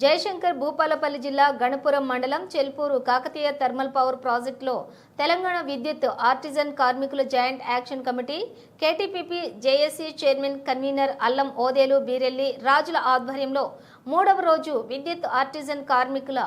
జయశంకర్ భూపాలపల్లి జిల్లా గణపురం మండలం Chelpur Kakatiya thermal power ప్రాజెక్టులో తెలంగాణ విద్యుత్ ఆర్టిజన్ కార్మికుల joint action committee KTPP JAC chairman convener అల్లం ఓదేలు బీరెల్లి రాజుల ఆధ్వర్యంలో మూడవ రోజు విద్యుత్ ఆర్టిజన్ కార్మికుల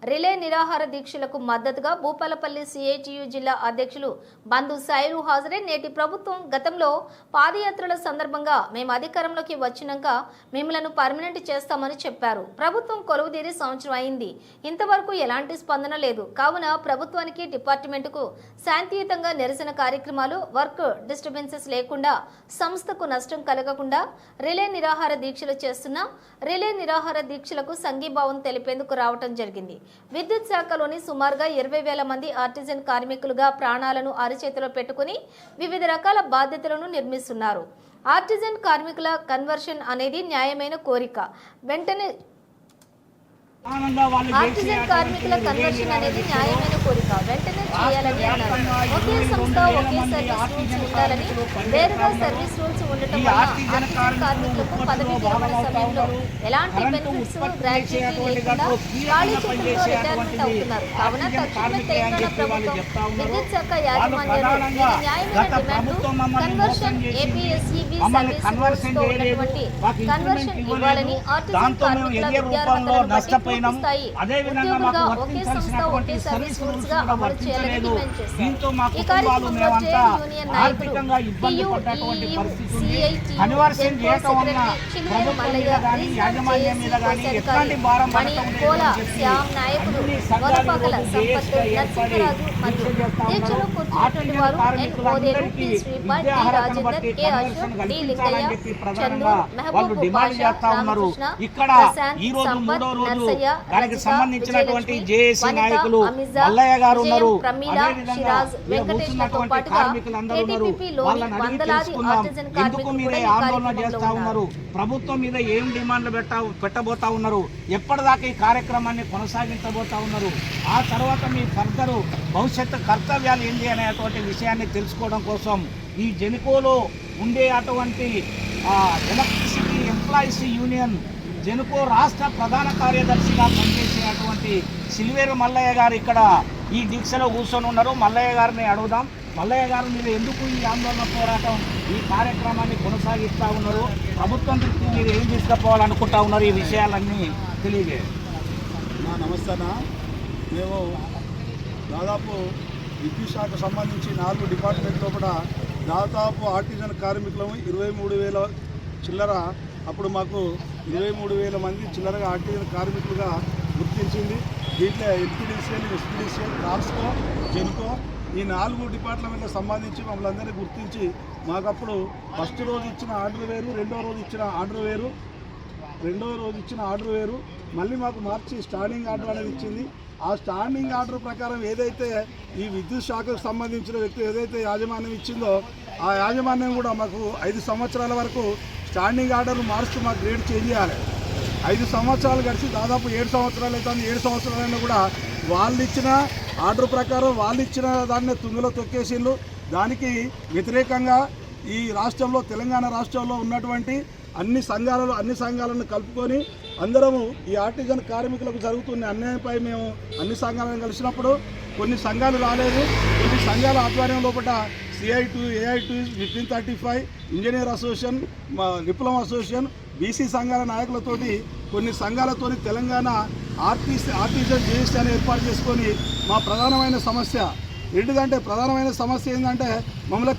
రిలే నిరాహార దీక్షలకు మద్దతుగా భూపాలపల్లి సిఐటియు జిల్లా అధ్యక్షులు బంధు సాయిలు హాజరై నేటి ప్రభుత్వం గతంలో పాదయాత్రల సందర్భంగా మేము అధికారంలోకి వచ్చినాక మిమ్మలను పర్మనెంట్ చేస్తామని చెప్పారు. ప్రభుత్వం కొలువుదీరి సంవత్సరం అయింది, ఇంతవరకు ఎలాంటి స్పందన లేదు. కావున ప్రభుత్వానికి డిపార్ట్మెంటుకు శాంతియుతంగా నిరసన కార్యక్రమాలు వర్క్ డిస్టర్బెన్సెస్ లేకుండా సంస్థకు నష్టం కలగకుండా రిలే నిరాహార దీక్షలు చేస్తున్నాం. రిలే నిరాహార దీక్షలకు సంఘీభావం తెలిపేందుకు రావటం జరిగింది. విద్యుత్ శాఖలోని సుమారుగా 20,000 మంది ఆర్టిజన్ కార్మికులుగా ప్రాణాలను అరిచేతిలో పెట్టుకుని వివిధ రకాల బాధ్యతలను నిర్మిస్తున్నారు. ఆర్టిజన్ కార్మికుల కన్వర్షన్ అనేది న్యాయమైన కోరిక. వెంటనే ఆర్టిజన్ కార్మికుల కన్వర్షన్ అనేది న్యాయమైన కోరిక వెంటనే చేయాలని అన్నారు. ఒకే సంస్థ ఒకే సర్వీస్ రూల్స్ ఉండాలని, వేరుగా సర్వీస్ రూల్స్ ఉండటం వల్ల ఆర్టిజన్ కార్మికులకు పదవి విరమణ సమయంలో ఎలాంటి బెనిఫిట్స్ గ్రాట్యుటీ లేకుండా ఖాళీ చేతులతో రిటైర్మెంట్ అవుతున్నారు. కావున తక్షణమే తెలంగాణ ప్రభుత్వం విద్యుత్ శాఖ యాజమాన్యాలు ఇది న్యాయమైన డిమాండ్ కన్వర్షన్ ఏపీఎస్ఈబీ సర్వీస్ రూల్స్ తో ఉన్నటువంటి కన్వర్షన్ ఇవ్వాలని ఆర్టిజన్ కార్మికుల విద్యార్హతలను బట్టి ఉద్యోగులుగా ఒకే సంస్థ ఒకే సర్వీస్ రూల్స్ గా అమలు చేయాలని డిమాండ్ చేశారు. ఈ కార్యక్రమంలో ట్రేడ్ యూనియన్ నాయకులు TUEU CITU secretary Chiluveru Mallaiah, regional JAC కోశాధికారి మణి కోల శ్యామ్ నాయకులు వనపాకల సంపత్ నరసింహరాజు మరియు దీక్షలో కూర్చున్నటువంటి వారు N Odelu, T Sripal, T Rajender, K Ashok, D Lingaiah, Chandu, Mehboob Basha, Ramakrishna, Prashanth, Sampath, Narsaiah, దానికి సంబంధించినటువంటి జేఏసీ నాయకులు మల్లయ్య గారు ఉన్నారు. ఎందుకు మీరే ఆందోళన చేస్తా ఉన్నారు? ప్రభుత్వం మీద ఏం డిమాండ్లు పెట్టబోతా ఉన్నారు? ఎప్పటిదాకా ఈ కార్యక్రమాన్ని కొనసాగించబోతా ఉన్నారు? ఆ తర్వాత మీ ఫర్దర్ భవిష్యత్తు కర్తవ్యాలు ఏంటి అనేటువంటి విషయాన్ని తెలుసుకోవడం కోసం ఈ జెన్కోలో ఉండే అటువంటి ఎలక్ట్రిసిటీ ఎంప్లాయీస్ యూనియన్ జెన్కో రాష్ట్ర ప్రధాన కార్యదర్శిగా పనిచేసేటువంటి సిల్వేరు మల్లయ్య గారు ఇక్కడ ఈ దీక్షలో కూర్చొని ఉన్నారు. మల్లయ్య గారిని అడుగుదాం. మల్లయ్య గారు మీరు ఎందుకు ఈ ఆందోళన పోరాటం ఈ కార్యక్రమాన్ని కొనసాగిస్తూ ఉన్నారు? ప్రభుత్వం దృష్టి మీరు ఏం తీసుకుపోవాలనుకుంటా ఉన్నారు? ఈ విషయాలన్నీ తెలియజేయండి. నమస్తే. మేము దాదాపు విద్యుత్ శాఖకు సంబంధించి 4 డిపార్ట్మెంట్లో కూడా దాదాపు ఆర్టిజన్ కార్మికులము 23,000 చిల్లర. అప్పుడు మాకు 23,000 మంది చిల్లరగా ఆర్టిజన్ కార్మికులుగా గుర్తించింది. దీంట్లో ఎల్పిడిసిఎల్, ఎస్పిడిసిఎల్, ట్రాన్స్కో, జెన్కో ఈ 4 డిపార్ట్మెంట్లకు సంబంధించి మమ్మల్ని అందరినీ గుర్తించి మాకప్పుడు ఫస్ట్ రోజు ఇచ్చిన ఆర్డర్ వేరు, రెండో రోజు ఇచ్చిన ఆర్డర్ వేరు, మళ్ళీ మాకు మార్చి స్టాండింగ్ ఆర్డర్ అనేది ఇచ్చింది. ఆ స్టాండింగ్ ఆర్డర్ ప్రకారం ఏదైతే ఈ విద్యుత్ శాఖకు సంబంధించిన వ్యక్తి ఏదైతే యాజమాన్యం ఇచ్చిందో ఆ యాజమాన్యం కూడా మాకు 5 సంవత్సరాల వరకు స్టాండింగ్ ఆర్డర్లు మారుస్తూ మాకు గ్రేడ్ చేంజ్ చేయాలి. 5 సంవత్సరాలు గడిచి దాదాపు 7 సంవత్సరాలు అవుతుంది. 7 సంవత్సరాలైనా కూడా వాళ్ళు ఇచ్చిన ఆర్డర్ ప్రకారం వాళ్ళు ఇచ్చిన దాన్ని తుంగలో తొక్కేసిండ్రు. దానికి వ్యతిరేకంగా ఈ రాష్ట్రంలో తెలంగాణ రాష్ట్రంలో ఉన్నటువంటి అన్ని సంఘాలను కలుపుకొని అందరము ఈ ఆర్టిజన్ కార్మికులకు జరుగుతున్న అన్యాయంపై మేము అన్ని సంఘాలను కలిసినప్పుడు కొన్ని సంఘాలు రాలేదు. కొన్ని సంఘాల ఆధ్వర్యం లోపల CI2, AI2, 1535, engineer association, diploma association, BC సంఘాల నాయకులతోటి కొన్ని సంఘాలతోని తెలంగాణ ఆర్టిజన్ జేఏసీ అని ఏర్పాటు చేసుకొని మా ప్రధానమైన సమస్య ఏంటంటే మమ్మల్ని